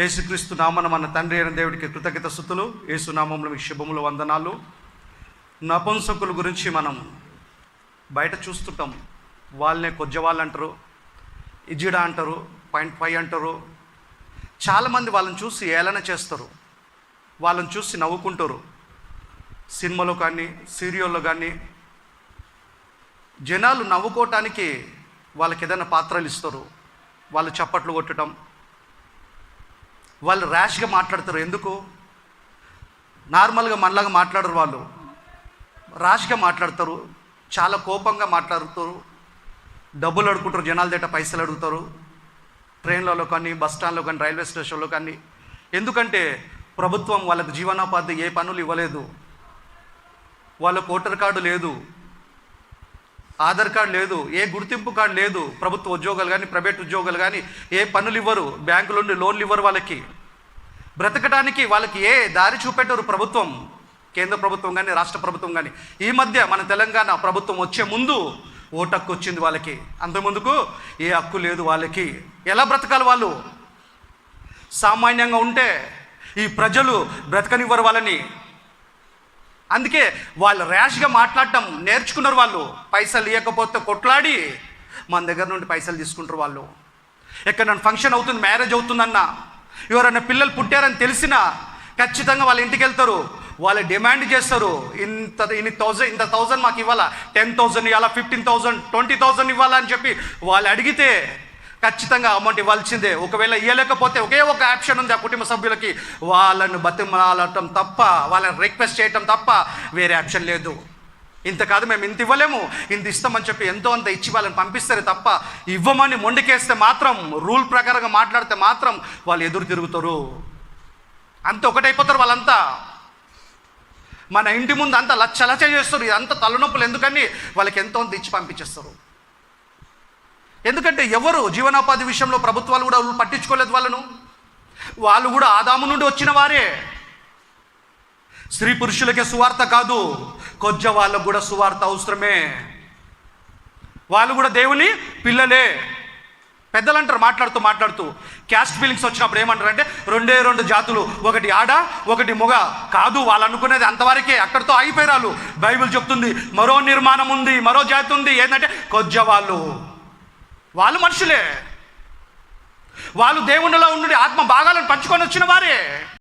యేసుక్రీస్తు నామన మన తండ్రి అయిన దేవుడికి కృతజ్ఞత స్తుతులు. యేసు నామంలో మీకు శుభములు, వందనాలు. నపుంసకుల గురించి మనం బయట చూస్తుంటాం. వాళ్ళనే కొజ్జవాళ్ళు అంటారు, ఇజిడా అంటారు, 0.5 అంటారు. చాలామంది వాళ్ళని చూసి ఏలన చేస్తారు, వాళ్ళని చూసి నవ్వుకుంటారు. సినిమాలో కానీ సీరియల్లో కానీ జనాలు నవ్వుకోవటానికి వాళ్ళకి ఏదైనా పాత్రలు ఇస్తారు. వాళ్ళు చప్పట్లు కొట్టడం, వాళ్ళు ర్యాష్గా మాట్లాడతారు. ఎందుకు? నార్మల్గా మనలాగా మాట్లాడరు, వాళ్ళు ర్యాష్గా మాట్లాడతారు, చాలా కోపంగా మాట్లాడుతారు, డబ్బులు అడుగుకుంటారు, జనాల దగ్గర పైసలు అడుగుతారు, ట్రైన్లలో కానీ, బస్ స్టాండ్లో కానీ, రైల్వే స్టేషన్లో కానీ. ఎందుకంటే ప్రభుత్వం వాళ్ళకు జీవనోపాధి ఏ పనులు ఇవ్వలేదు, వాళ్ళకు ఓటర్ కార్డు లేదు, ఆధార్ కార్డు లేదు, ఏ గుర్తింపు కార్డు లేదు. ప్రభుత్వ ఉద్యోగాలు కానీ, ప్రైవేట్ ఉద్యోగాలు కానీ ఏ పనులు ఇవ్వరు, బ్యాంకుల నుండి లోన్లు ఇవ్వరు. వాళ్ళకి బ్రతకడానికి వాళ్ళకి ఏ దారి చూపెట్టరు ప్రభుత్వం, కేంద్ర ప్రభుత్వం కానీ, రాష్ట్ర ప్రభుత్వం కానీ. ఈ మధ్య మన తెలంగాణ ప్రభుత్వం వచ్చే ముందు ఓటు హక్కు వచ్చింది వాళ్ళకి, అంతకుముందుకు ఏ హక్కు లేదు వాళ్ళకి. ఎలా బ్రతకాలి వాళ్ళు? సామాన్యంగా ఉంటే ఈ ప్రజలు బ్రతకనివ్వరు వాళ్ళని. అందుకే వాళ్ళు ర్యాష్గా మాట్లాడటం నేర్చుకున్నారు. వాళ్ళు పైసలు ఇవ్వకపోతే కొట్లాడి మన దగ్గర నుండి పైసలు తీసుకుంటారు. వాళ్ళు ఎక్కడన్నా ఫంక్షన్ అవుతుంది, మ్యారేజ్ అవుతుందన్నా, ఎవరైనా పిల్లలు పుట్టారని తెలిసినా ఖచ్చితంగా వాళ్ళ ఇంటికి వెళ్తారు. వాళ్ళు డిమాండ్ చేస్తారు, ఇంత 1000 మాకు ఇవ్వాలా, 10,000 ఇవ్వాలా, 15,000, 20,000 ఇవ్వాలా అని చెప్పి వాళ్ళు అడిగితే ఖచ్చితంగా అమౌంట్ ఇవ్వాల్సిందే. ఒకవేళ ఇవ్వలేకపోతే ఒకే ఒక ఆప్షన్ ఉంది ఆ కుటుంబ సభ్యులకి, వాళ్ళను బతిమలాడటం తప్ప, వాళ్ళని రిక్వెస్ట్ చేయటం తప్ప వేరే ఆప్షన్ లేదు. ఇంత కాదు, మేము ఇంత ఇవ్వలేము, ఇంత ఇస్తామని చెప్పి ఎంతో అంత ఇచ్చి వాళ్ళని పంపిస్తారు తప్ప, ఇవ్వమని మొండికేస్తే మాత్రం, రూల్ ప్రకారంగా మాట్లాడితే మాత్రం వాళ్ళు ఎదురు తిరుగుతారు. అంత ఒకటైపోతారు వాళ్ళంతా. మన ఇంటి ముందు అంతా లచ్చ చేస్తారు. ఇదంతా తలనొప్పులు ఎందుకని వాళ్ళకి ఎంతో అంత ఇచ్చి పంపించేస్తారు. ఎందుకంటే ఎవరు జీవనోపాధి విషయంలో ప్రభుత్వాలు కూడా పట్టించుకోలేదు వాళ్ళను. వాళ్ళు కూడా ఆదాము నుండి వచ్చిన వారే. స్త్రీ పురుషులకే సువార్త కాదు, కొజ్జ వాళ్ళకు కూడా సువార్త అవసరమే. వాళ్ళు కూడా దేవుని పిల్లలే. పెద్దలు అంటారు మాట్లాడుతూ క్యాస్ట్ ఫీలింగ్స్ వచ్చినప్పుడు ఏమంటారంటే 2 జాతులు, ఒకటి ఆడ ఒకటి మొగ. కాదు, వాళ్ళు అనుకునేది అంతవరకే, అక్కడితో అయిపోయారు. బైబిల్ చెప్తుంది మరో నిర్మాణం ఉంది, మరో జాతి ఉంది. ఏంటంటే కొజ్జ వాళ్ళు మనుషులే. వాళ్ళు దేవునిలో ఉండి ఆత్మ భాగాలను పంచుకొని వచ్చిన వారే.